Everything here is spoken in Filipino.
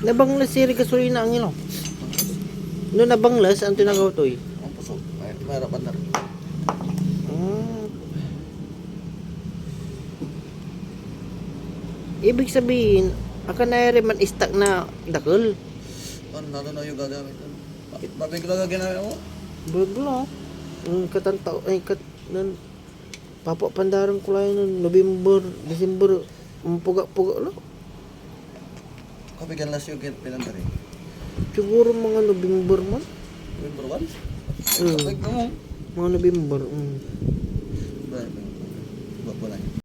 Nabanglas si gasolina ang ilo. No nabanglas ang tinagaw to eh. Ang puso. Ay, maharapan na rin. Ibig sabihin, akan na man istak na dakol. Ano na yung gagamit? Mabigla ka ginamit mo? Bagla. Katantaw ay nun papa pandaran ko lang nun November, December, puga-puga lo. Kapigan lang siya yung pinandari. Siguro mga November man. November 1? Mm. Kapag mo. Mga November. Ba, ba, ba,